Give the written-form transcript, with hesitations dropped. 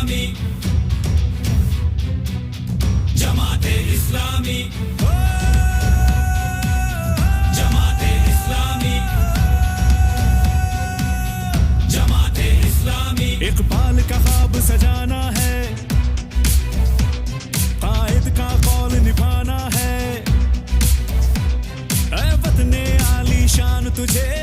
इस्लामी, जमाते इस्लामी, जमाते इस्लामी, जमाते इस्लामी। इकबाल का ख्वाब सजाना है, कायद का कौल निभाना है, ऐ वतने आली शान तुझे